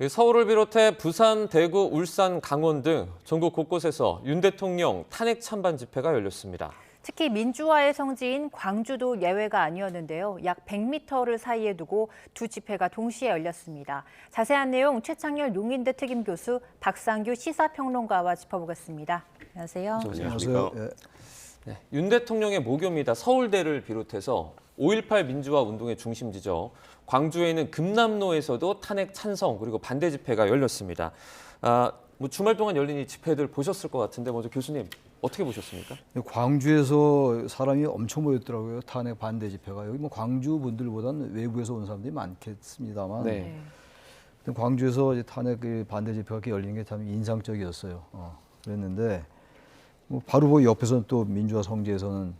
서울을 비롯해 부산, 대구, 울산, 강원 등 전국 곳곳에서 윤 대통령 탄핵 찬반 집회가 열렸습니다. 특히 민주화의 성지인 광주도 예외가 아니었는데요. 약 100m를 사이에 두고 두 집회가 동시에 열렸습니다. 자세한 내용 최창렬 용인대 특임교수, 박상규 시사평론가와 짚어보겠습니다. 안녕하세요. 안녕하세요. 윤 대통령의 모교입니다. 서울대를 비롯해서 5.18 민주화 운동의 중심지죠. 광주에 있는 금남로에서도 탄핵 찬성 그리고 반대 집회가 열렸습니다. 주말 동안 열린 이 집회들 보셨을 것 같은데 먼저 교수님 어떻게 보셨습니까? 광주에서 사람이 엄청 모였더라고요. 탄핵 반대 집회가. 여기 뭐 광주 분들보다는 외부에서 온 사람들이 많겠습니다만. 네. 광주에서 이제 탄핵 반대 집회가 이렇게 열리는 게 참 인상적이었어요. 그랬는데 뭐 바로 옆에서는 또 민주화 성지에서는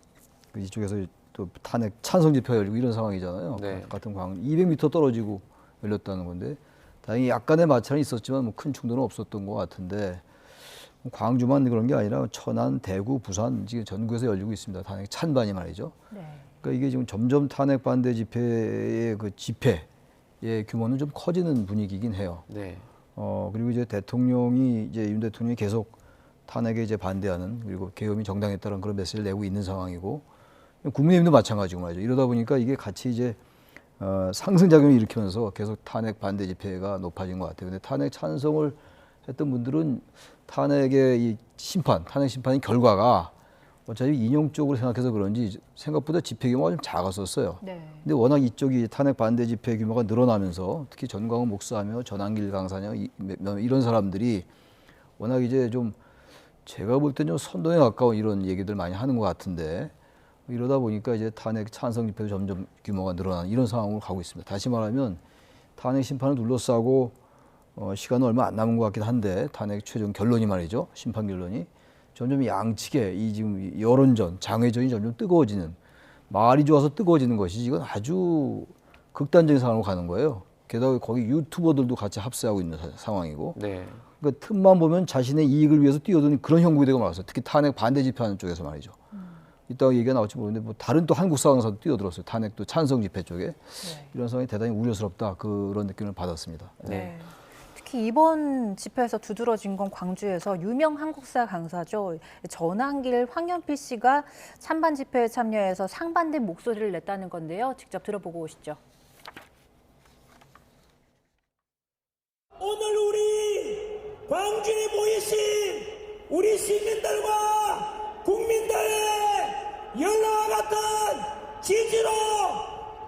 이쪽에서 또 탄핵 찬성 집회가 열리고 이런 상황이잖아요. 네. 같은 광주 200m 떨어지고 열렸다는 건데 다행히 약간의 마찰은 있었지만 뭐 큰 충돌은 없었던 것 같은데 광주만 그런 게 아니라 천안, 대구, 부산 지금 전국에서 열리고 있습니다. 탄핵 찬반이 말이죠. 네. 그러니까 이게 지금 점점 탄핵 반대 집회의 그 집회의 규모는 좀 커지는 분위기긴 해요. 네. 그리고 이제 윤 대통령이 계속 탄핵에 이제 반대하는 그리고 계엄이 정당했다는 그런 메시지를 내고 있는 상황이고 국민의힘도 마찬가지고 말이죠. 이러다 보니까 이게 같이 이제 상승작용을 일으키면서 계속 탄핵 반대 집회가 높아진 것 같아요. 근데 탄핵 찬성을 했던 분들은 탄핵의 이 탄핵 심판의 결과가 어차피 인용적으로 생각해서 그런지 생각보다 집회 규모가 좀 작았었어요. 네. 근데 워낙 이쪽이 탄핵 반대 집회 규모가 늘어나면서 특히 전광훈 목사며 전한길 강사냐 이런 사람들이 워낙 이제 좀 제가 볼 땐 좀 선동에 가까운 이런 얘기들 많이 하는 것 같은데 이러다 보니까 이제 탄핵 찬성 집회도 점점 규모가 늘어나는 이런 상황으로 가고 있습니다. 다시 말하면 탄핵 심판을 둘러싸고 시간은 얼마 안 남은 것 같긴 한데 탄핵 최종 결론이 말이죠. 심판 결론이 점점 양측의 이 지금 여론전, 장외전이 점점 뜨거워지는 말이 좋아서 뜨거워지는 것이 이건 아주 극단적인 상황으로 가는 거예요. 게다가 거기 유튜버들도 같이 합세하고 있는 상황이고 네. 그러니까 틈만 보면 자신의 이익을 위해서 뛰어드는 그런 형국이 되고 말았어요. 특히 탄핵 반대 집회하는 쪽에서 말이죠. 이따가 얘기가 나올지 모르는데 뭐 다른 또 한국 상황에서도 뛰어들었어요. 탄핵도 찬성 집회 쪽에. 네. 이런 상황이 대단히 우려스럽다. 그런 느낌을 받았습니다. 네. 특히 이번 집회에서 두드러진 건 광주에서 유명 한국사 강사죠. 전한길 황연필 씨가 찬반 집회에 참여해서 상반된 목소리를 냈다는 건데요. 직접 들어보고 오시죠. 오늘 우리 광주에 모이신 우리 시민들과 국민들의 연락과 같은 지지로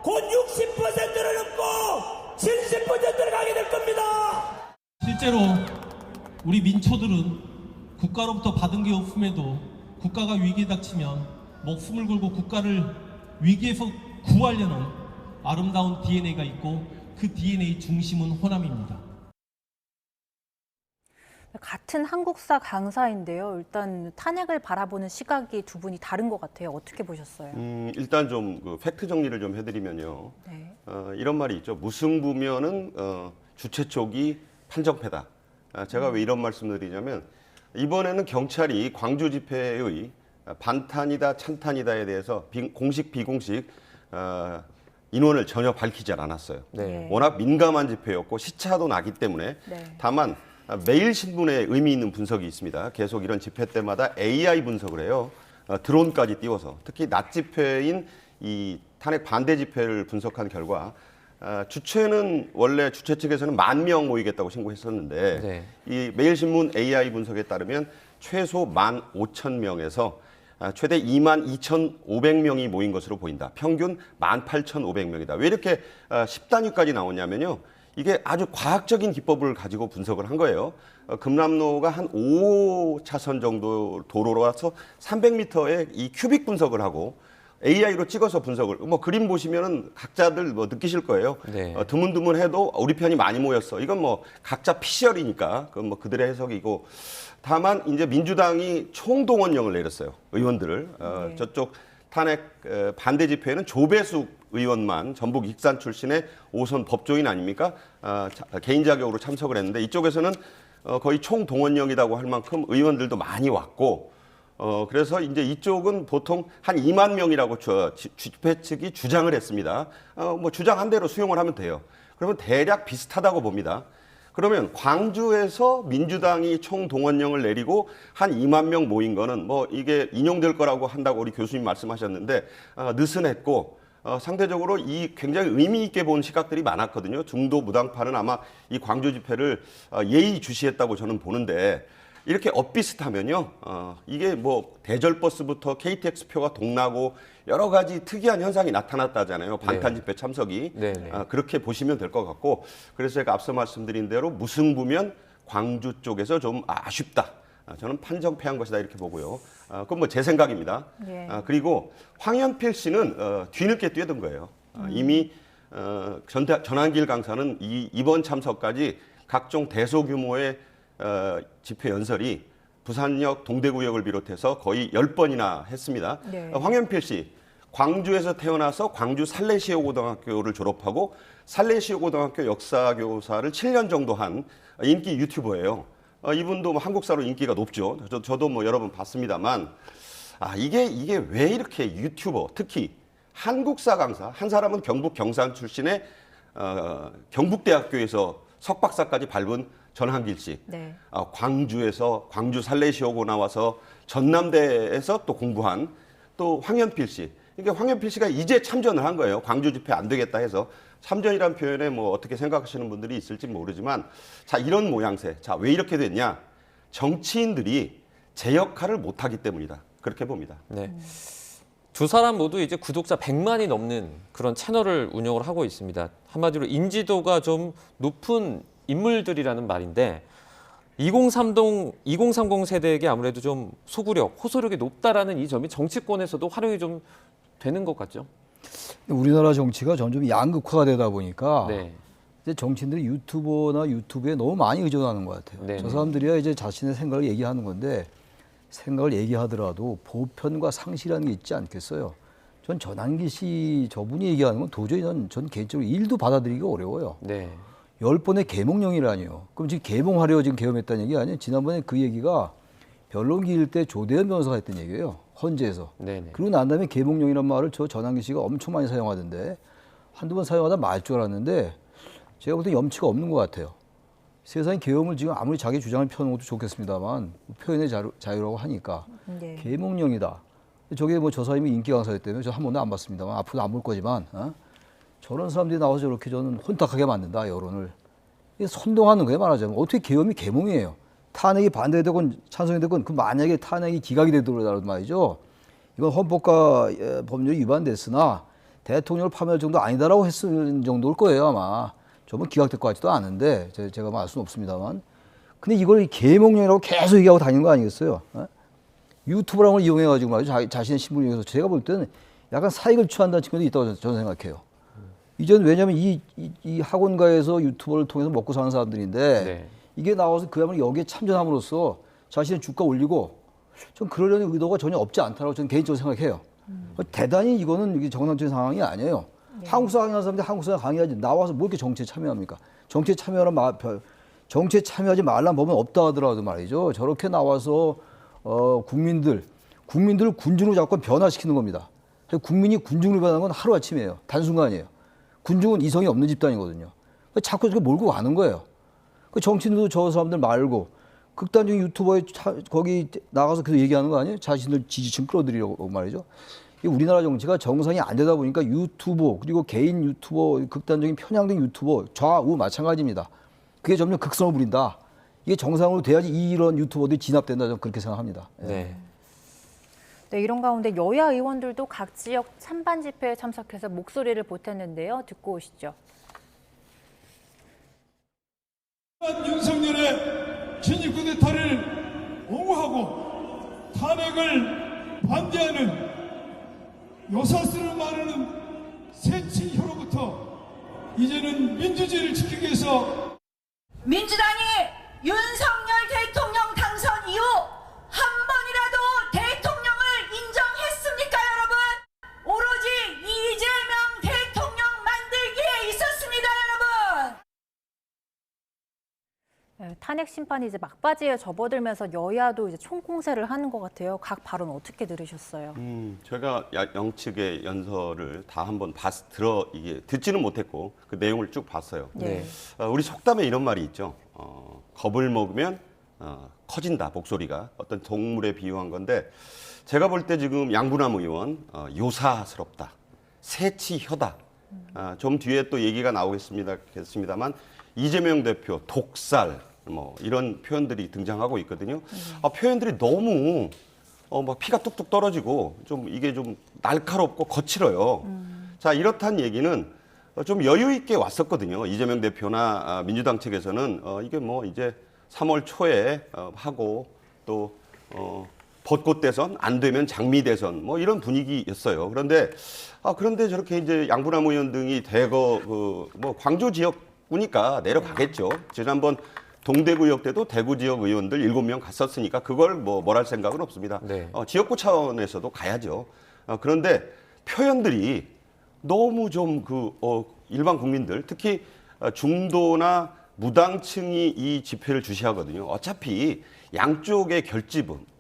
곧 60%를 넘고 70%를 가게 될 겁니다. 실제로 우리 민초들은 국가로부터 받은 게 없음에도 국가가 위기에 닥치면 목숨을 걸고 국가를 위기에서 구하려는 아름다운 DNA가 있고 그 DNA 중심은 호남입니다. 같은 한국사 강사인데요. 일단 탄핵을 바라보는 시각이 두 분이 다른 것 같아요. 어떻게 보셨어요? 일단 좀 그 팩트 정리를 좀 해드리면요. 네. 이런 말이 있죠. 무승부면은 주최 쪽이 판정패다. 제가 왜 이런 말씀을 드리냐면 이번에는 경찰이 광주 집회의 반탄이다 찬탄이다에 대해서 공식 비공식 인원을 전혀 밝히지 않았어요. 네. 워낙 민감한 집회였고 시차도 나기 때문에 네. 다만 매일신문에 의미 있는 분석이 있습니다. 계속 이런 집회 때마다 AI 분석을 해요. 드론까지 띄워서 특히 낮 집회인 이 탄핵 반대 집회를 분석한 결과 주최는 원래 주최 측에서는 10,000명 모이겠다고 신고했었는데 네. 이 매일신문 AI 분석에 따르면 최소 15,000명에서 최대 22,500명이 모인 것으로 보인다. 평균 18,500명이다. 왜 이렇게 10단위까지 나오냐면요. 이게 아주 과학적인 기법을 가지고 분석을 한 거예요. 금남로가 한 5차선 정도 도로라서 300m의 이 큐빅 분석을 하고 AI로 찍어서 분석을 뭐 그림 보시면은 각자들 뭐 느끼실 거예요. 네. 드문드문해도 우리 편이 많이 모였어. 이건 뭐 각자 피셜이니까 그건 뭐 그들의 해석이고 다만 이제 민주당이 총동원령을 내렸어요. 의원들을 네. 저쪽 탄핵 반대 집회에는 조배숙 의원만 전북 익산 출신의 5선 법조인 아닙니까? 개인 자격으로 참석을 했는데 이쪽에서는 거의 총동원령이라고 할 만큼 의원들도 많이 왔고 그래서 이제 이쪽은 보통 한 2만 명이라고 집회 측이 주장을 했습니다. 뭐 주장한 대로 수용을 하면 돼요. 그러면 대략 비슷하다고 봅니다. 그러면 광주에서 민주당이 총동원령을 내리고 한 2만 명 모인 거는 뭐 이게 인용될 거라고 한다고 우리 교수님 말씀하셨는데 느슨했고 상대적으로 이 굉장히 의미 있게 본 시각들이 많았거든요. 중도 무당파는 아마 이 광주 집회를 예의주시했다고 저는 보는데 이렇게 엇비슷하면요. 이게 뭐 대절버스부터 KTX 표가 동나고 여러 가지 특이한 현상이 나타났다잖아요. 반탄 집회 참석이. 네네. 그렇게 보시면 될 것 같고 그래서 제가 앞서 말씀드린 대로 무승부면 광주 쪽에서 좀 아쉽다. 저는 판정패한 것이다 이렇게 보고요. 그건 뭐 제 생각입니다. 예. 그리고 황현필 씨는 뒤늦게 뛰어든 거예요. 이미 전한길 강사는 이번 참석까지 각종 대소규모의 집회 연설이 부산역, 동대구역을 비롯해서 거의 10번이나 했습니다. 네. 황현필 씨, 광주에서 태어나서 광주 살레시오고등학교를 졸업하고 살레시오고등학교 역사교사를 7년 정도 한 인기 유튜버예요. 이분도 뭐 한국사로 인기가 높죠. 저도 뭐 여러 번 봤습니다만 이게 왜 이렇게 유튜버, 특히 한국사 강사, 한 사람은 경북 경산 출신의 경북대학교에서 석박사까지 밟은 전한길 씨, 네. 광주에서 광주 살레시오고 나와서 전남대에서 또 공부한 또 황현필 씨. 이게 황현필 씨가 이제 참전을 한 거예요. 광주 집회 안 되겠다 해서 참전이란 표현에 뭐 어떻게 생각하시는 분들이 있을지 모르지만 자 이런 모양새. 자 왜 이렇게 됐냐? 정치인들이 제 역할을 못하기 때문이다. 그렇게 봅니다. 네. 두 사람 모두 이제 구독자 100만이 넘는 그런 채널을 운영을 하고 있습니다. 한마디로 인지도가 좀 높은 인물들이라는 말인데 2030 세대에게 아무래도 좀 소구력, 호소력이 높다라는 이 점이 정치권에서도 활용이 좀 되는 것 같죠? 우리나라 정치가 점점 양극화가 되다 보니까 네. 이제 정치인들이 유튜버나 유튜브에 너무 많이 의존하는 것 같아요. 네네. 저 사람들이야 이제 자신의 생각을 얘기하는 건데 생각을 얘기하더라도 보편과 상식이라는 게 있지 않겠어요. 전 전한기 씨 저분이 얘기하는 건 도저히 전 개인적으로 일도 받아들이기가 어려워요. 네. 10번의 계몽령이라니요. 그럼 지금 계몽하려고 지금 계엄했다는 얘기 아니에요? 지난번에 그 얘기가 변론기일 때 조대현 변호사가 했던 얘기예요. 헌재에서. 네네. 그리고 난 다음에 계몽령이란 말을 저 전한기 씨가 엄청 많이 사용하던데 한두 번 사용하다 말 줄 알았는데 제가 볼 때 염치가 없는 것 같아요. 세상에 계엄을 지금 아무리 자기 주장을 펴는 것도 좋겠습니다만 표현의 자유라고 하니까 네. 계몽령이다. 저게 뭐 저 사람이 인기 강사였기 때문에 저 한 번도 안 봤습니다만 앞으로도 안 볼 거지만 저런 사람들이 나와서 저렇게 저는 혼탁하게 만든다 여론을. 이게 선동하는 거예요 말하자면. 어떻게 계엄이 계몽이에요. 탄핵이 반대되건 찬성이 되건 그 만약에 탄핵이 기각이 되더라도 말이죠. 이건 헌법과 법률이 위반됐으나 대통령을 파면할 정도 아니다라고 했을 정도일 거예요 아마. 저번 기각될 것 같지도 않은데 제가 알 수는 없습니다만. 근데 이걸 계몽령이라고 계속 얘기하고 다니는 거 아니겠어요? 유튜브라는 걸 이용해가지고 말이죠. 자신의 신분을 이용해서 제가 볼 때는 약간 사익을 취한다는 측면도 있다고 저는 생각해요. 이제는 왜냐하면 이 학원가에서 유튜버를 통해서 먹고 사는 사람들인데 네. 이게 나와서 그야말로 여기에 참전함으로써 자신의 주가 올리고 좀 그러려는 의도가 전혀 없지 않다고 저는 개인적으로 생각해요. 대단히 이거는 이게 정상적인 상황이 아니에요. 네. 한국사 강의하는 사람들이 한국사 강의하지 나와서 뭐 이렇게 정치에 참여합니까? 정치에 참여하지 말란 법은 없다 하더라도 말이죠. 저렇게 나와서 국민들을 군중으로 자꾸 변화시키는 겁니다. 국민이 군중으로 변하는 건 하루아침이에요. 단순간이에요. 군중은 이성이 없는 집단이거든요. 자꾸 저렇게 몰고 가는 거예요. 그 정치인들도 저 사람들 말고 극단적인 유튜버에 거기 나가서 그 얘기하는 거 아니에요? 자신들 지지층 끌어들이려고 말이죠. 우리나라 정치가 정상이 안 되다 보니까 유튜버 그리고 개인 유튜버 극단적인 편향된 유튜버 좌우 마찬가지입니다. 그게 점점 극성을 부린다. 이게 정상으로 돼야지 이런 유튜버들이 진압된다. 저는 그렇게 생각합니다. 네. 네, 이런 가운데 여야 의원들도 각 지역 찬반 집회에 참석해서 목소리를 보탰는데요. 듣고 오시죠. 윤석열의 진입 쿠데타를 옹호하고 탄핵을 반대하는 요사스를 말하는 새친혀로부터 이제는 민주주의를 지키기 위해서 민주당이 윤석열 대통령 당선 이후 한 번이라도 대통령을 인정했습니까, 여러분? 오로지 이재명 대통령 만들기에 있었습니다, 여러분. 네, 탄핵 심판이 이제 막바지에 접어들면서 여야도 이제 총공세를 하는 것 같아요. 각 발언 어떻게 들으셨어요? 제가 양측의 연설을 다 한번 이게 듣지는 못했고 그 내용을 쭉 봤어요. 네. 우리 속담에 이런 말이 있죠. 겁을 먹으면 커진다 목소리가 어떤 동물에 비유한 건데 제가 볼 때 지금 양부남 의원 요사스럽다, 새치혀다. 좀 뒤에 또 얘기가 나오겠습니다만 이재명 대표 독살 뭐 이런 표현들이 등장하고 있거든요. 표현들이 너무 막 피가 뚝뚝 떨어지고 좀 이게 좀 날카롭고 거칠어요. 자, 이렇단 얘기는 좀 여유 있게 왔었거든요. 이재명 대표나 민주당 측에서는 이게 뭐 이제 3월 초에 하고 또 벚꽃 대선 안 되면 장미 대선 뭐 이런 분위기였어요. 그런데 저렇게 이제 양부남 의원 등이 대거 뭐 광주 지역구니까 내려가겠죠. 지난번 동대구역 때도 대구 지역 의원들 7명 갔었으니까 그걸 뭘 할 생각은 없습니다. 네. 지역구 차원에서도 가야죠. 그런데 표현들이 너무 좀 일반 국민들 특히 중도나 무당층이 이 집회를 주시하거든요. 어차피 양쪽의 결집은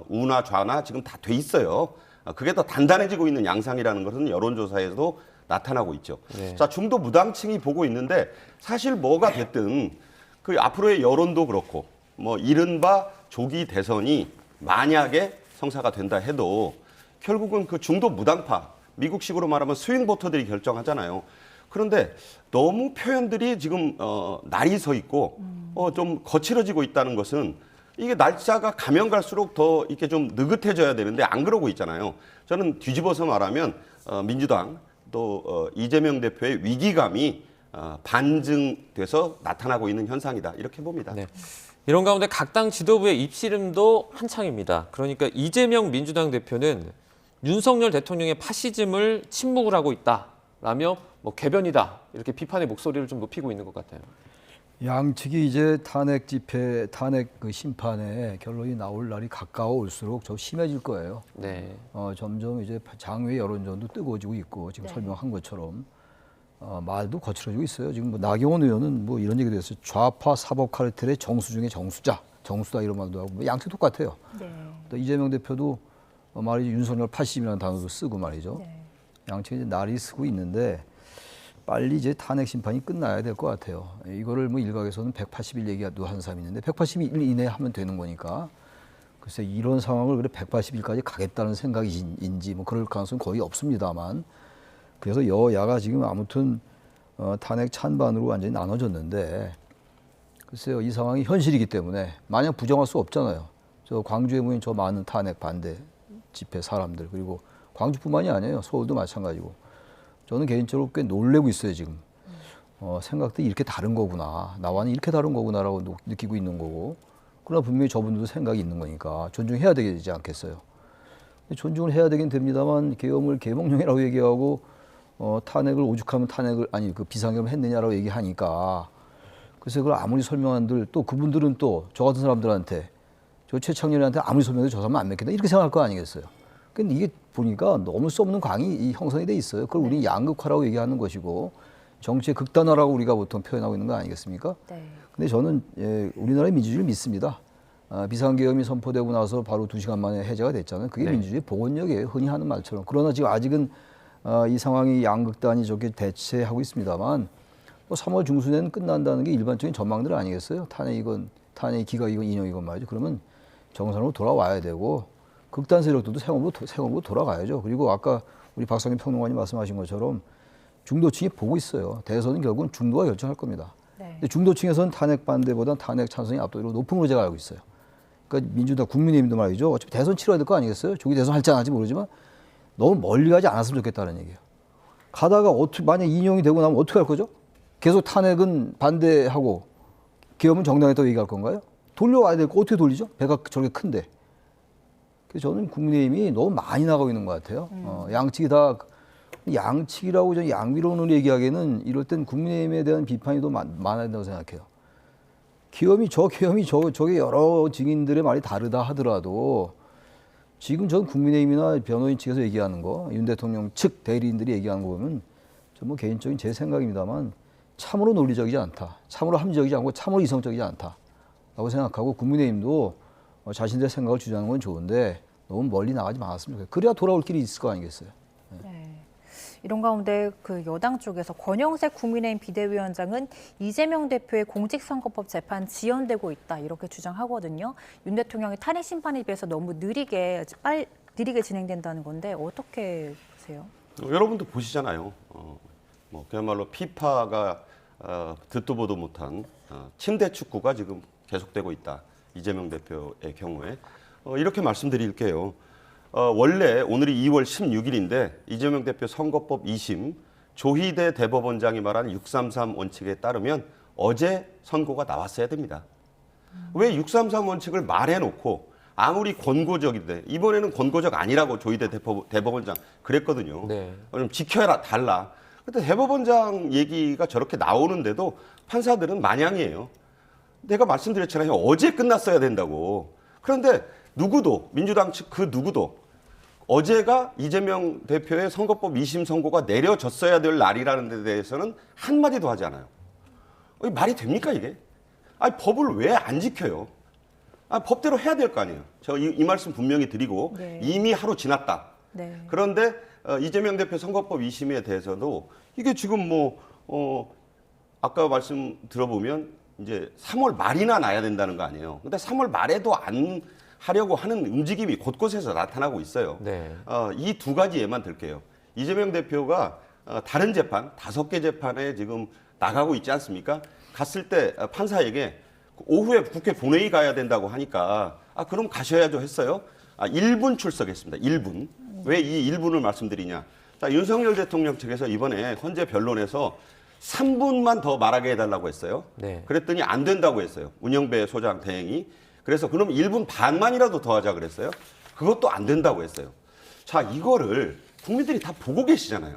우나 좌나 지금 다 돼 있어요. 그게 더 단단해지고 있는 양상이라는 것은 여론조사에서도 나타나고 있죠. 네. 자, 중도 무당층이 보고 있는데 사실 뭐가 됐든 그 앞으로의 여론도 그렇고 뭐 이른바 조기 대선이 만약에 성사가 된다 해도 결국은 그 중도 무당파 미국식으로 말하면 스윙 보터들이 결정하잖아요. 그런데 너무 표현들이 지금 날이 서 있고 좀 거칠어지고 있다는 것은 이게 날짜가 가면 갈수록 더 이렇게 좀 느긋해져야 되는데 안 그러고 있잖아요. 저는 뒤집어서 말하면 민주당 또 이재명 대표의 위기감이 반증돼서 나타나고 있는 현상이다 이렇게 봅니다. 네. 이런 가운데 각 당 지도부의 입씨름도 한창입니다. 그러니까 이재명 민주당 대표는 윤석열 대통령의 파시즘을 침묵을 하고 있다라며 뭐 개변이다 이렇게 비판의 목소리를 좀 높이고 있는 것 같아요. 양측이 이제 탄핵 집회, 탄핵 그 심판에 결론이 나올 날이 가까워올수록 좀 심해질 거예요. 네. 점점 이제 장외 여론전도 뜨거워지고 있고 지금 설명한 것처럼 말도 거칠어지고 있어요. 지금 뭐 나경원 의원은 뭐 이런 얘기도 했어요. 좌파 사법 카르텔의 정수 중에 정수다 이런 말도 하고 뭐 양측 똑같아요. 네. 또 이재명 대표도 말이죠. 윤석열 파시즘이라는 단어도 쓰고 말이죠. 네. 양측이 이제 날이 쓰고 있는데 빨리 이제 탄핵 심판이 끝나야 될 것 같아요. 이거를 뭐 일각에서는 180일 얘기도 하는 사람이 있는데 180일 이내에 하면 되는 거니까 글쎄 이런 상황을 그래 180일까지 가겠다는 생각인지 뭐 그럴 가능성은 거의 없습니다만 그래서 여야가 지금 아무튼 탄핵 찬반으로 완전히 나눠졌는데 글쎄요 이 상황이 현실이기 때문에 마냥 부정할 수 없잖아요. 저 광주에 모인 저 많은 탄핵 반대 집회 사람들 그리고 광주뿐만이 아니에요. 서울도 마찬가지고. 저는 개인적으로 꽤 놀래고 있어요 지금. 생각들이 이렇게 다른 거구나. 나와는 이렇게 다른 거구나라고 느끼고 있는 거고. 그러나 분명히 저분들도 생각이 있는 거니까 존중해야 되지 않겠어요. 존중을 해야 되긴 됩니다만 계엄을 계몽령이라고 얘기하고 탄핵을 오죽하면 그 비상계엄을 했느냐라고 얘기하니까 글쎄 그걸 아무리 설명한들 또 그분들은 또 저 같은 사람들한테 저 최창렬한테 아무리 설명해도 저 사람은 안 믿겠다 이렇게 생각할 거 아니겠어요. 근데 이게 보니까 넘을 수 없는 강이 형성이 돼 있어요. 그걸 우리 양극화라고 얘기하는 것이고 정치의 극단화라고 우리가 보통 표현하고 있는 거 아니겠습니까? 네. 근데 저는 우리나라의 민주주의를 믿습니다. 비상계엄이 선포되고 나서 바로 2시간 만에 해제가 됐잖아요. 그게 민주주의 복원력이에요. 흔히 하는 말처럼. 그러나 지금 아직은 이 상황이 양극단이 저렇게 대체하고 있습니다만 3월 중순에는 끝난다는 게 일반적인 전망들 아니겠어요? 탄핵 기각이건 인용이건 말이죠. 그러면 정상으로 돌아와야 되고 극단 세력들도 생업으로 돌아가야죠. 그리고 아까 우리 박상현 평론가님 말씀하신 것처럼 중도층이 보고 있어요. 대선은 결국은 중도가 결정할 겁니다. 네. 근데 중도층에서는 탄핵 반대보다 탄핵 찬성이 압도적으로 높은 걸로 제가 알고 있어요. 그러니까 민주당 국민의힘도 말이죠. 어차피 대선 치러야 될 거 아니겠어요? 조기 대선 할지 안 할지 모르지만 너무 멀리 가지 않았으면 좋겠다는 얘기예요. 가다가 만약 인용이 되고 나면 어떻게 할 거죠? 계속 탄핵은 반대하고 계엄은 정당했다고 얘기할 건가요? 돌려와야 될 거 어떻게 돌리죠? 배가 저렇게 큰데. 그래서 저는 국민의힘이 너무 많이 나가고 있는 것 같아요. 양측이라고 저는 양비론으로 얘기하기에는 이럴 땐 국민의힘에 대한 비판이 더 많아야 된다고 생각해요. 계엄이 저게 여러 증인들의 말이 다르다 하더라도 지금 전 국민의힘이나 변호인 측에서 얘기하는 거, 윤 대통령 측 대리인들이 얘기하는 거 보면 저 뭐 개인적인 제 생각입니다만 참으로 논리적이지 않다. 참으로 합리적이지 않고 참으로 이성적이지 않다라고 생각하고 국민의힘도 자신들의 생각을 주장하는 건 좋은데 너무 멀리 나가지 말았으면 좋겠어요. 그래야 돌아올 길이 있을 거 아니겠어요. 네. 이런 가운데 그 여당 쪽에서 권영세 국민의힘 비대위원장은 이재명 대표의 공직선거법 재판 지연되고 있다 이렇게 주장하거든요. 윤 대통령의 탄핵 심판에 비해서 너무 느리게 진행된다는 건데 어떻게 보세요? 여러분도 보시잖아요. 뭐 그야말로 피파가 듣도 보도 못한 침대 축구가 지금 계속되고 있다. 이재명 대표의 경우에 이렇게 말씀드릴게요. 원래 오늘이 2월 16일인데 이재명 대표 선거법 2심 조희대 대법원장이 말한 633 원칙에 따르면 어제 선고가 나왔어야 됩니다. 왜 633 원칙을 말해놓고 아무리 권고적인데 이번에는 권고적 아니라고 조희대 대법원장 그랬거든요. 네. 좀 지켜라 달라. 근데 대법원장 얘기가 저렇게 나오는데도 판사들은 마냥이에요. 내가 말씀드렸잖아요. 어제 끝났어야 된다고. 그런데 누구도 민주당 측 그 누구도 어제가 이재명 대표의 선거법 2심 선고가 내려졌어야 될 날이라는 데 대해서는 한마디도 하지 않아요. 말이 됩니까 이게? 아니, 법을 왜 안 지켜요? 법대로 해야 될 거 아니에요. 제가 이 말씀 분명히 드리고 네. 이미 하루 지났다. 네. 그런데 이재명 대표 선거법 2심에 대해서도 이게 지금 아까 말씀 들어보면 이제 3월 말이나 나야 된다는 거 아니에요. 근데 3월 말에도 안 하려고 하는 움직임이 곳곳에서 나타나고 있어요. 네. 이 두 가지 예만 들게요. 이재명 대표가 다른 재판, 5개 재판에 지금 나가고 있지 않습니까? 갔을 때 판사에게 오후에 국회 본회의 가야 된다고 하니까 그럼 가셔야죠 했어요. 1분 출석했습니다. 1분. 왜 이 1분을 말씀드리냐. 자, 윤석열 대통령 측에서 이번에 헌재 변론에서 3분만 더 말하게 해달라고 했어요. 네. 그랬더니 안 된다고 했어요. 운영배 소장 대행이. 그래서 그럼 1분 반만이라도 더 하자 그랬어요. 그것도 안 된다고 했어요. 자, 이거를 국민들이 다 보고 계시잖아요.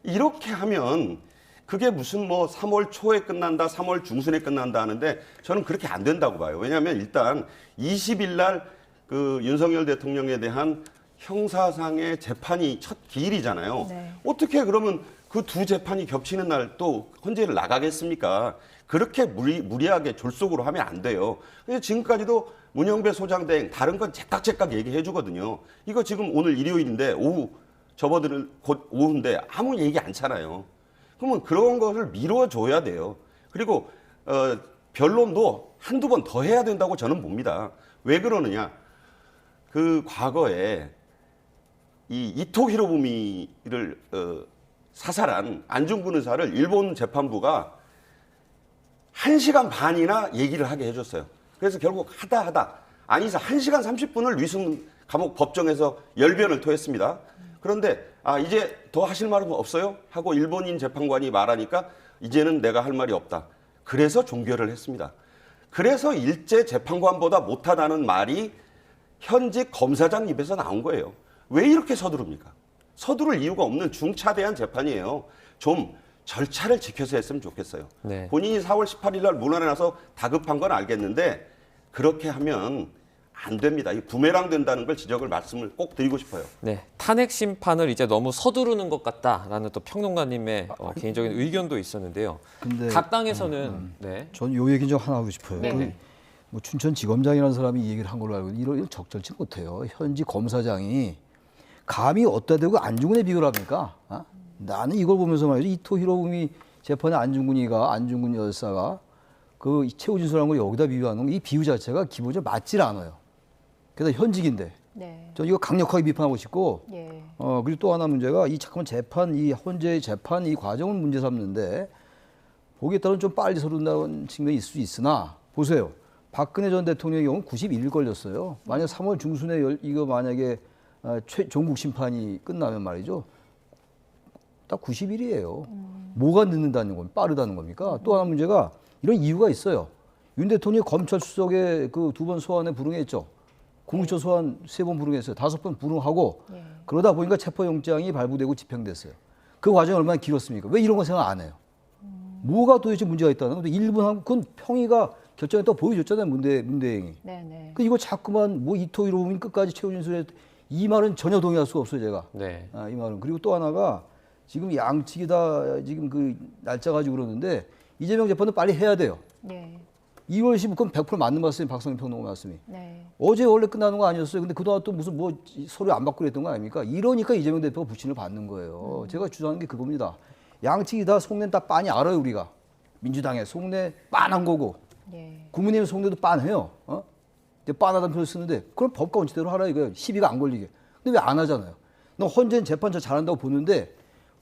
이렇게 하면 그게 무슨 3월 초에 끝난다, 3월 중순에 끝난다 하는데 저는 그렇게 안 된다고 봐요. 왜냐하면 일단 20일 날 그 윤석열 대통령에 대한 형사상의 재판이 첫 기일이잖아요. 네. 어떻게 그러면 그 두 재판이 겹치는 날 또 헌재를 나가겠습니까? 그렇게 무리하게 졸속으로 하면 안 돼요. 근데 지금까지도 문영배 소장 대행 다른 건 제깍제깍 얘기해 주거든요. 이거 지금 오늘 일요일인데 오후 접어들 곧 오후인데 아무 얘기 않잖아요. 그러면 그런 것을 미뤄줘야 돼요. 그리고 변론도 한두 번 더 해야 된다고 저는 봅니다. 왜 그러느냐? 그 과거에 이 이토 히로부미를 사살한 안중근 의사를 일본 재판부가 1시간 반이나 얘기를 하게 해줬어요. 그래서 결국 하다 안이사 1시간 30분을 위승 감옥 법정에서 열변을 토했습니다. 그런데 이제 더 하실 말은 없어요? 하고 일본인 재판관이 말하니까 이제는 내가 할 말이 없다. 그래서 종결을 했습니다. 그래서 일제 재판관보다 못하다는 말이 현직 검사장 입에서 나온 거예요. 왜 이렇게 서두릅니까? 서두를 이유가 없는 중차대한 재판이에요. 좀 절차를 지켜서 했으면 좋겠어요. 네. 본인이 4월 18일 날 문안에 나서 다급한 건 알겠는데 그렇게 하면 안 됩니다. 이 부메랑 된다는 걸 말씀을 꼭 드리고 싶어요. 네, 탄핵 심판을 이제 너무 서두르는 것 같다라는 또 평론가님의 개인적인 의견도 있었는데요. 근데 각 당에서는 네. 저는 요 얘기 좀 하나 하고 싶어요. 네네. 뭐 춘천지검장이라는 사람이 이 얘기를 한 걸로 알고 있는데 이런 적절치 못해요. 현직 검사장이 감히 어디다 대고 안중근에 비교를 합니까? 나는 이걸 보면서 말이죠. 이토 히로부미 재판에 안중근 열사가 그 최우진수라는 걸 여기다 비유하는 이 비유 자체가 기본적으로 맞질 않아요. 게다가 현직인데. 네. 저 이거 강력하게 비판하고 싶고. 예. 그리고 또 하나 문제가 이 헌재 재판 이 과정을 문제 삼는데 보기에 따른 좀 빨리 서른다는 측면이 있을 수 있으나 보세요. 박근혜 전 대통령의 경우는 91일 걸렸어요. 만약 3월 중순에 이거 만약에 종국 심판이 끝나면 말이죠. 딱 90일이에요. 뭐가 늦는다는 겁니까? 빠르다는 겁니까? 또 하나 문제가 이런 이유가 있어요. 윤 대통령이 검찰 수석에 그 2번 소환에 불응했죠. 공수처 소환 3번 불응했어요. 5번 불응하고 그러다 보니까 체포영장이 발부되고 집행됐어요. 그 과정이 얼마나 길었습니까? 왜 이런 거 생각 안 해요? 뭐가 도대체 문제가 있다는 건데 1분 하고 그건 평의가 결정했다고 보여줬잖아요. 문대행이. 네네. 이거 자꾸만 이토 히로부미 끝까지 최우진수의 이 말은 전혀 동의할 수가 없어요. 제가. 네. 이 말은. 그리고 또 하나가 지금 양측이 다 지금 그 날짜 가지고 그러는데 이재명 재판도 빨리 해야 돼요. 네. 2월 10일 그건 100% 맞는 말씀이 박성민 평론가 말씀이. 네. 어제 원래 끝나는 거 아니었어요. 근데 그동안 또 무슨 뭐 서류 안 받고 그랬던 거 아닙니까? 이러니까 이재명 대표가 부친을 받는 거예요. 제가 주장하는 게 그겁니다. 양측이 다 속내는 다 빤히 알아요, 우리가. 민주당의 속내 빤한 거고 예. 국민의힘 속내도 빤해요. 이제 빤하다는 표현을 쓰는데 그럼 법과 원칙대로 하라 이거예요. 시비가 안 걸리게. 근데 왜 안 하잖아요. 너 헌재는 재판 잘 잘한다고 보는데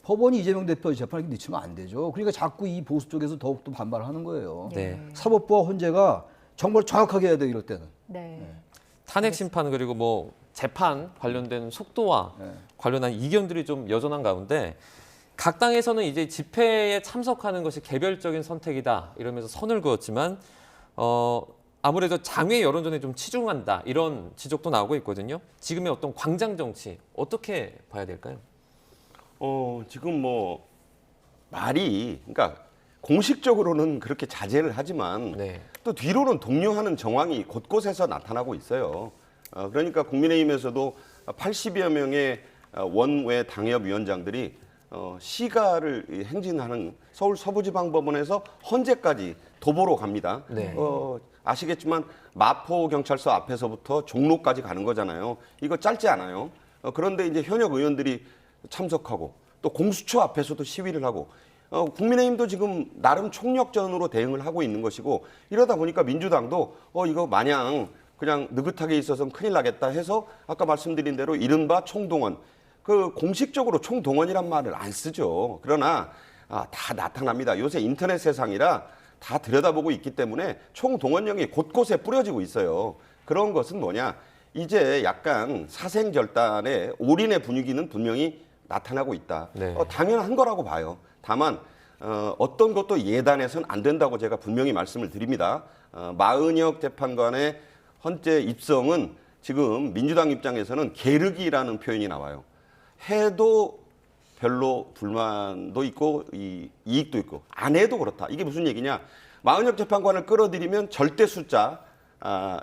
법원이 이재명 대표 재판에 늦추면 안 되죠. 그러니까 자꾸 이 보수 쪽에서 더욱더 반발을 하는 거예요. 네. 사법부와 헌재가 정말 정확하게 해야 돼요, 이럴 때는. 네. 탄핵 심판 그리고 뭐 재판 관련된 속도와 관련한 이견들이 좀 여전한 가운데 각 당에서는 이제 집회에 참석하는 것이 개별적인 선택이다 이러면서 선을 그었지만 아무래도 장외 여론전에 좀 치중한다 이런 지적도 나오고 있거든요. 지금의 어떤 광장 정치 어떻게 봐야 될까요? 지금 뭐 말이 그러니까 공식적으로는 그렇게 자제를 하지만 네. 또 뒤로는 독려하는 정황이 곳곳에서 나타나고 있어요. 그러니까 국민의힘에서도 80여 명의 원외 당협위원장들이 시가를 행진하는 서울 서부지방법원에서 헌재까지 도보로 갑니다. 네. 아시겠지만 마포경찰서 앞에서부터 종로까지 가는 거잖아요. 이거 짧지 않아요. 그런데 이제 현역 의원들이 참석하고 또 공수처 앞에서도 시위를 하고 국민의힘도 지금 나름 총력전으로 대응을 하고 있는 것이고 이러다 보니까 민주당도 이거 마냥 그냥 느긋하게 있어서는 큰일 나겠다 해서 아까 말씀드린 대로 이른바 총동원 그 공식적으로 총동원이란 말을 안 쓰죠. 그러나 다 나타납니다. 요새 인터넷 세상이라 다 들여다보고 있기 때문에 총동원령이 곳곳에 뿌려지고 있어요. 그런 것은 뭐냐? 이제 약간 사생결단의 올인의 분위기는 분명히 나타나고 있다. 네. 당연한 거라고 봐요. 다만 어떤 것도 예단해서는 안 된다고 제가 분명히 말씀을 드립니다. 마은혁 재판관의 헌재 입성은 지금 민주당 입장에서는 계륵이라는 표현이 나와요. 해도 별로 불만도 있고 이익도 있고 안 해도 그렇다. 이게 무슨 얘기냐? 마은혁 재판관을 끌어들이면 절대 숫자,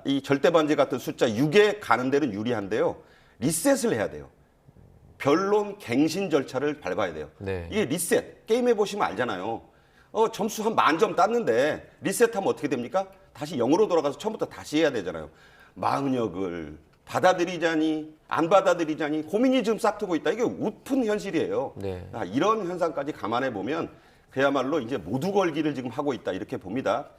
이 절대 반지 같은 숫자 6에 가는 데는 유리한데요. 리셋을 해야 돼요. 변론 갱신 절차를 밟아야 돼요. 네. 이게 리셋. 게임해 보시면 알잖아요. 점수 한 10,000점 땄는데 리셋하면 어떻게 됩니까? 다시 0으로 돌아가서 처음부터 다시 해야 되잖아요. 마은혁을 받아들이자니 안 받아들이자니 고민이 지금 싹트고 있다. 이게 웃픈 현실이에요. 네. 이런 현상까지 감안해 보면 그야말로 이제 모두 걸기를 지금 하고 있다 이렇게 봅니다.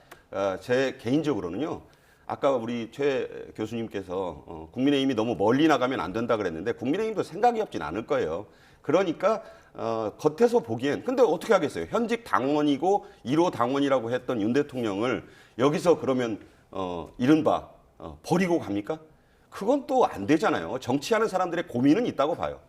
제 개인적으로는요. 아까 우리 최 교수님께서 국민의힘이 너무 멀리 나가면 안 된다 그랬는데 국민의힘도 생각이 없진 않을 거예요. 그러니까 겉에서 보기엔 근데 어떻게 하겠어요? 현직 당원이고 1호 당원이라고 했던 윤 대통령을 여기서 그러면 이른바 버리고 갑니까? 그건 또 안 되잖아요. 정치하는 사람들의 고민은 있다고 봐요.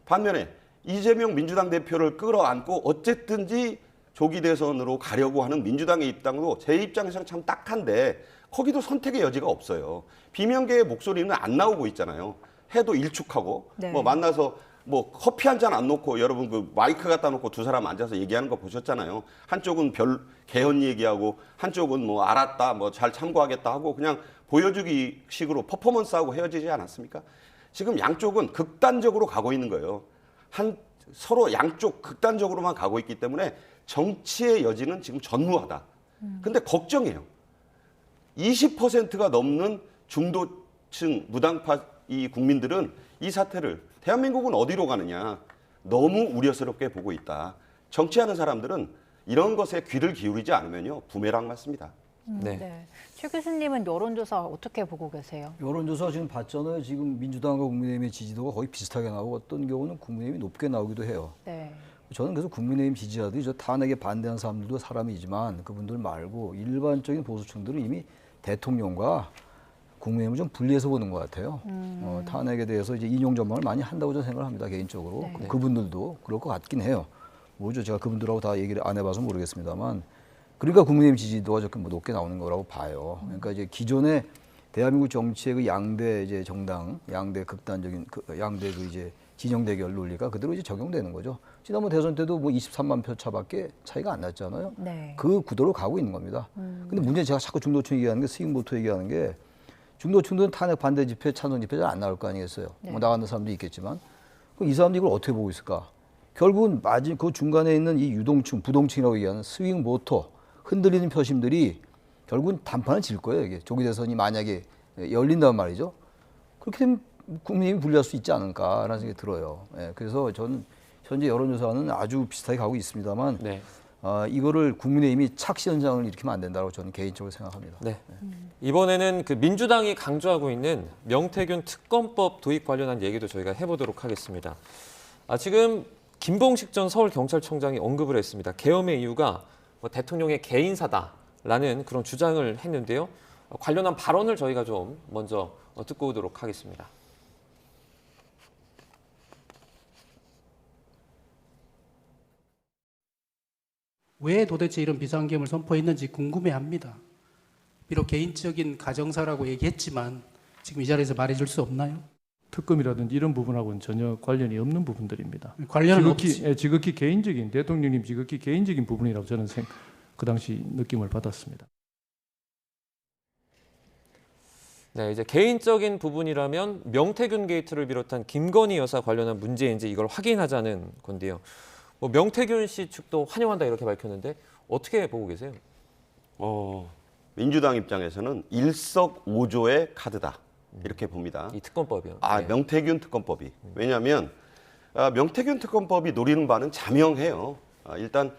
반면에 이재명 민주당 대표를 끌어안고 어쨌든지 조기 대선으로 가려고 하는 민주당의 입장도 제 입장에서는 참 딱한데 거기도 선택의 여지가 없어요. 비명계의 목소리는 안 나오고 있잖아요. 해도 일축하고 네. 뭐 만나서 뭐 커피 한 잔 안 놓고 여러분 그 마이크 갖다 놓고 두 사람 앉아서 얘기하는 거 보셨잖아요. 한쪽은 개헌 얘기하고 한쪽은 뭐 알았다 뭐 잘 참고하겠다 하고 그냥 보여주기 식으로 퍼포먼스하고 헤어지지 않았습니까? 지금 양쪽은 극단적으로 가고 있는 거예요. 서로 양쪽 극단적으로만 가고 있기 때문에 정치의 여지는 지금 전무하다. 근데 걱정이에요. 20%가 넘는 중도층 무당파 이 국민들은 이 사태를 대한민국은 어디로 가느냐 너무 우려스럽게 보고 있다. 정치하는 사람들은 이런 것에 귀를 기울이지 않으면요 부메랑 맞습니다. 네. 네. 최 교수님은 여론조사 어떻게 보고 계세요? 여론조사 지금 봤잖아요. 지금 민주당과 국민의힘의 지지도가 거의 비슷하게 나오고 어떤 경우는 국민의힘이 높게 나오기도 해요. 네. 저는 그래서 국민의힘 지지자들이 저 탄핵에 반대하는 사람들도 사람이지만 그분들 말고 일반적인 보수층들은 이미 대통령과 국민의힘을 좀 분리해서 보는 것 같아요. 탄핵에 대해서 이제 인용 전망을 많이 한다고 저는 생각을 합니다. 개인적으로. 네. 그럼 그분들도 그럴 것 같긴 해요. 뭐죠? 제가 그분들하고 다 얘기를 안 해봐서 모르겠습니다만 그러니까 국민의힘 지지도가 저렇게 뭐 높게 나오는 거라고 봐요. 그러니까 이제 기존의 대한민국 정치의 그 양대 이제 정당, 양대 극단적인 양대 그 이제 진영 대결 논리가 그대로 이제 적용되는 거죠. 지난번 대선 때도 뭐 23만 표 차밖에 차이가 안 났잖아요. 네. 그 구도로 가고 있는 겁니다. 근데 문제는 제가 자꾸 중도층 얘기하는 게 스윙보트 얘기하는 게 중도층들은 탄핵 반대 집회, 찬성 집회 잘 안 나올 거 아니겠어요. 네. 뭐 나가는 사람도 있겠지만 이 사람들이 이걸 어떻게 보고 있을까? 결국은 그 중간에 있는 이 유동층, 부동층이라고 얘기하는 스윙 모터, 흔들리는 표심들이 결국은 단판은 질 거예요. 이게 조기 대선이 만약에 열린다면 말이죠. 그렇게 되면 국민의힘이 불리할 수 있지 않을까라는 생각이 들어요. 예, 그래서 저는 현재 여론조사는 아주 비슷하게 가고 있습니다만 네. 이거를 국민의힘이 착시 현상을 일으키면 안 된다고 저는 개인적으로 생각합니다. 네. 이번에는 그 민주당이 강조하고 있는 명태균 특검법 도입 관련한 얘기도 저희가 해보도록 하겠습니다. 지금 김봉식 전 서울경찰청장이 언급을 했습니다. 계엄의 이유가 뭐 대통령의 개인사다라는 그런 주장을 했는데요. 관련한 발언을 저희가 좀 먼저 듣고 오도록 하겠습니다. 왜 도대체 이런 비상계엄을 선포했는지 궁금해합니다. 비록 개인적인 가정사라고 얘기했지만 지금 이 자리에서 말해줄 수 없나요? 특검이라든지 이런 부분하고는 전혀 관련이 없는 부분들입니다. 관련은 없지. 지극히 개인적인 대통령님 지극히 개인적인 부분이라고 저는 그 당시 느낌을 받았습니다. 네, 이제 개인적인 부분이라면 명태균 게이트를 비롯한 김건희 여사 관련한 문제인지 이걸 확인하자는 건데요. 뭐 명태균 씨 측도 환영한다 이렇게 밝혔는데 어떻게 보고 계세요? 민주당 입장에서는 일석오조의 카드다 이렇게 봅니다. 이 특검법이요. 네. 명태균 특검법이. 왜냐하면 명태균 특검법이 노리는 바는 자명해요. 일단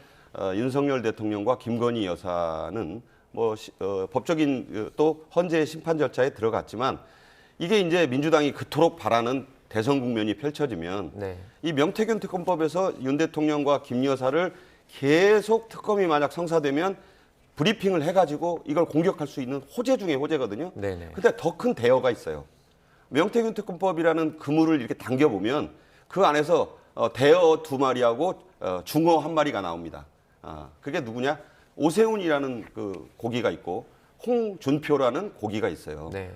윤석열 대통령과 김건희 여사는 뭐 법적인 또 헌재 심판 절차에 들어갔지만 이게 이제 민주당이 그토록 바라는 대선 국면이 펼쳐지면 네. 이 명태균 특검법에서 윤 대통령과 김 여사를 계속 특검이 만약 성사되면 브리핑을 해가지고 이걸 공격할 수 있는 호재 중에 호재거든요. 네네. 근데 더 큰 대여가 있어요. 명태균 특검법이라는 그물을 이렇게 당겨보면 그 안에서 대여 2마리하고 중어 1마리가 나옵니다. 그게 누구냐? 오세훈이라는 그 고기가 있고 홍준표라는 고기가 있어요. 네.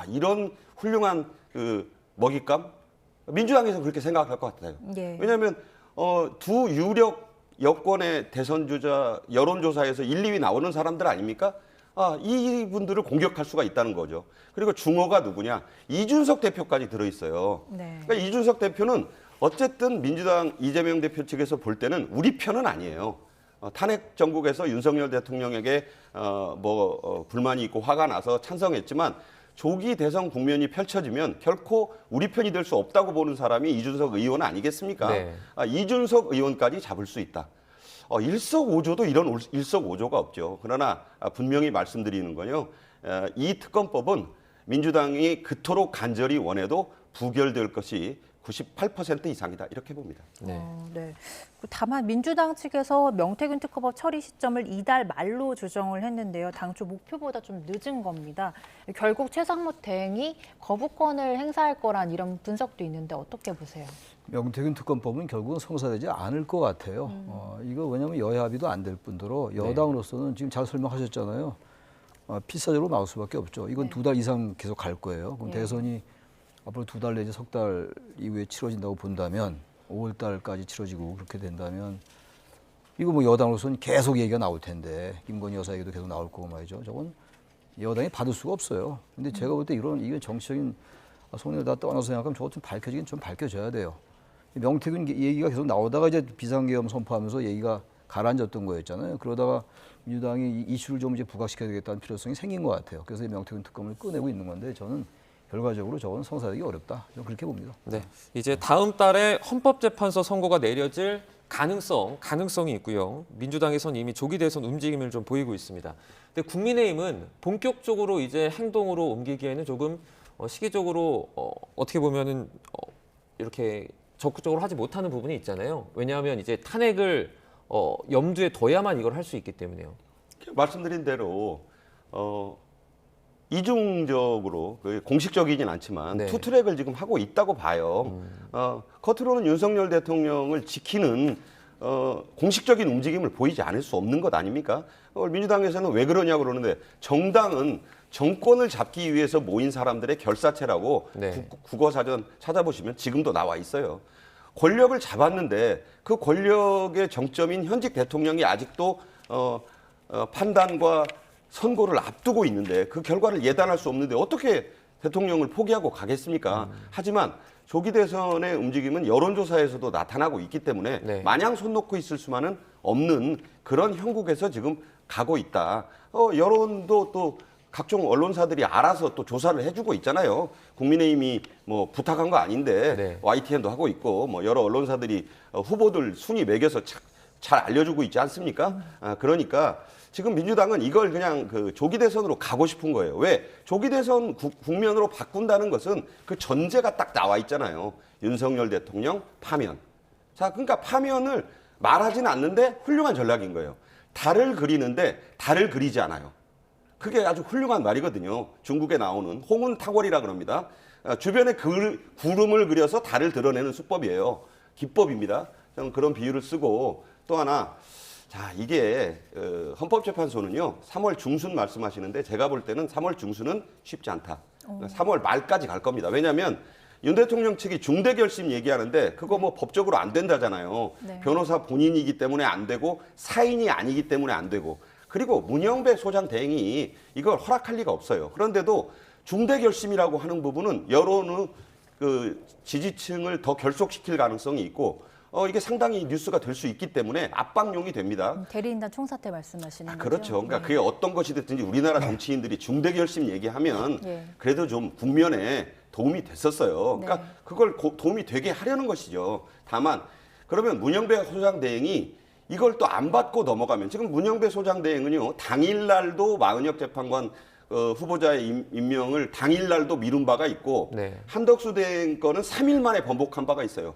이런 훌륭한 그 먹잇감? 민주당에서 그렇게 생각할 것 같아요. 예. 왜냐하면 두 유력 여권의 대선 주자 여론조사에서 1, 2위 나오는 사람들 아닙니까? 이분들을 공격할 수가 있다는 거죠. 그리고 중호가 누구냐? 이준석 대표까지 들어있어요. 네. 그러니까 이준석 대표는 어쨌든 민주당 이재명 대표 측에서 볼 때는 우리 편은 아니에요. 탄핵 정국에서 윤석열 대통령에게 불만이 있고 화가 나서 찬성했지만 조기 대선 국면이 펼쳐지면 결코 우리 편이 될 수 없다고 보는 사람이 이준석 의원 아니겠습니까? 네. 이준석 의원까지 잡을 수 있다. 일석오조도 이런 일석오조가 없죠. 그러나 분명히 말씀드리는 건요. 이 특검법은 민주당이 그토록 간절히 원해도 부결될 것이 98% 이상이다 이렇게 봅니다. 네. 네. 다만 민주당 측에서 명태균 특검법 처리 시점을 이달 말로 조정을 했는데요. 당초 목표보다 좀 늦은 겁니다. 결국 최상무 대행이 거부권을 행사할 거란 이런 분석도 있는데 어떻게 보세요? 명태균 특검법은 결국은 성사되지 않을 것 같아요. 이거 왜냐하면 여야 합의도 안 될 뿐더러 여당으로서는 지금 잘 설명하셨잖아요. 필사적으로 나올 수밖에 없죠. 이건 2달 이상 계속 갈 거예요. 그럼 대선이 앞으로 2달 내지 3달 이후에 치러진다고 본다면 5월 달까지 치러지고 그렇게 된다면 이거 뭐 여당으로서는 계속 얘기가 나올 텐데 김건희 여사 얘기도 계속 나올 거고 말이죠. 저건 여당이 받을 수가 없어요. 근데 제가 볼 때 이게 정치적인 속내를 다 떠나서 생각하면 저거 좀 밝혀지긴 좀 밝혀져야 돼요. 명태균 얘기가 계속 나오다가 이제 비상계엄 선포하면서 얘기가 가라앉았던 거였잖아요. 그러다가 민주당이 이슈를 좀 이제 부각시켜야 되겠다는 필요성이 생긴 것 같아요. 그래서 명태균 특검을 꺼내고 있는 건데 저는 결과적으로 저건 성사되기 어렵다. 저는 그렇게 봅니다. 네. 이제 다음 달에 헌법재판소 선고가 내려질 가능성이 있고요. 민주당에선 이미 조기 대선 움직임을 좀 보이고 있습니다. 근데 국민의힘은 본격적으로 이제 행동으로 옮기기에는 조금 시기적으로 어떻게 보면은 이렇게 적극적으로 하지 못하는 부분이 있잖아요. 왜냐하면 이제 탄핵을 염두에 둬야만 이걸 할 수 있기 때문에요. 말씀드린 대로 이중적으로 공식적이진 않지만 네. 투트랙을 지금 하고 있다고 봐요. 겉으로는 윤석열 대통령을 지키는 공식적인 움직임을 보이지 않을 수 없는 것 아닙니까? 민주당에서는 왜 그러냐고 그러는데 정당은 정권을 잡기 위해서 모인 사람들의 결사체라고 네. 국어사전 찾아보시면 지금도 나와 있어요. 권력을 잡았는데 그 권력의 정점인 현직 대통령이 아직도 판단과 선고를 앞두고 있는데 그 결과를 예단할 수 없는데 어떻게 대통령을 포기하고 가겠습니까? 하지만 조기 대선의 움직임은 여론조사에서도 나타나고 있기 때문에 네. 마냥 손 놓고 있을 수만은 없는 그런 형국에서 지금 가고 있다. 여론도 또 각종 언론사들이 알아서 또 조사를 해주고 있잖아요. 국민의힘이 뭐 부탁한 거 아닌데 네. YTN도 하고 있고 뭐 여러 언론사들이 후보들 순위 매겨서 잘 알려주고 있지 않습니까? 그러니까 지금 민주당은 이걸 그냥 그 조기 대선으로 가고 싶은 거예요. 왜? 조기 대선 국면으로 바꾼다는 것은 그 전제가 딱 나와 있잖아요. 윤석열 대통령 파면. 자, 그러니까 파면을 말하진 않는데 훌륭한 전략인 거예요. 달을 그리는데 달을 그리지 않아요. 그게 아주 훌륭한 말이거든요. 중국에 나오는 홍은타골이라 그럽니다. 주변에 구름을 그려서 달을 드러내는 수법이에요. 기법입니다. 저는 그런 비유를 쓰고 또 하나, 자, 이게 헌법재판소는요 3월 중순 말씀하시는데 제가 볼 때는 3월 중순은 쉽지 않다. 3월 말까지 갈 겁니다. 왜냐하면 윤 대통령 측이 중대결심 얘기하는데 그거 뭐 법적으로 안 된다잖아요. 네. 변호사 본인이기 때문에 안 되고 사인이 아니기 때문에 안 되고 그리고 문영배 소장 대행이 이걸 허락할 리가 없어요. 그런데도 중대결심이라고 하는 부분은 여론의 그 지지층을 더 결속시킬 가능성이 있고 이게 상당히 뉴스가 될 수 있기 때문에 압박용이 됩니다. 대리인단 총사태 말씀하시는 거죠? 그렇죠. 그러니까 네. 그게 어떤 것이 됐든지 우리나라 정치인들이 중대결심 얘기하면 네. 그래도 좀 국면에 도움이 됐었어요. 그러니까 네. 그걸 도움이 되게 하려는 것이죠. 다만 그러면 문영배 소장 대행이 이걸 또 안 받고 넘어가면 지금 문영배 소장 대행은요 당일날도 마은혁 재판관 후보자의 임명을 당일날도 미룬 바가 있고 네. 한덕수 대행 거는 3일 만에 번복한 바가 있어요.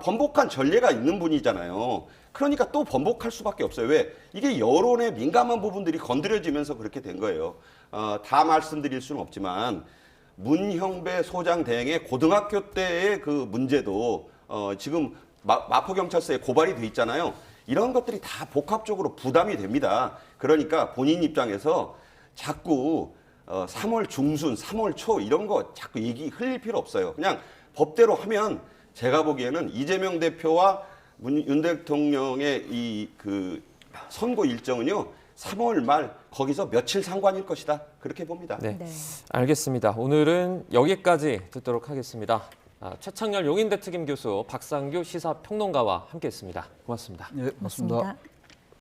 번복한 전례가 있는 분이잖아요. 그러니까 또 번복할 수밖에 없어요. 왜? 이게 여론의 민감한 부분들이 건드려지면서 그렇게 된 거예요. 다 말씀드릴 수는 없지만 문형배 소장 대행의 고등학교 때의 그 문제도 지금 마포경찰서에 고발이 돼 있잖아요. 이런 것들이 다 복합적으로 부담이 됩니다. 그러니까 본인 입장에서 자꾸 3월 중순, 3월 초 이런 거 자꾸 얘기 흘릴 필요 없어요. 그냥 법대로 하면 제가 보기에는 이재명 대표와 윤 대통령의 이 그 선거 일정은요 3월 말 거기서 며칠 상관일 것이다. 그렇게 봅니다. 네. 네. 알겠습니다. 오늘은 여기까지 듣도록 하겠습니다. 최창렬 용인대 특임 교수, 박상규 시사평론가와 함께했습니다. 고맙습니다. 네, 맞습니다. 고맙습니다.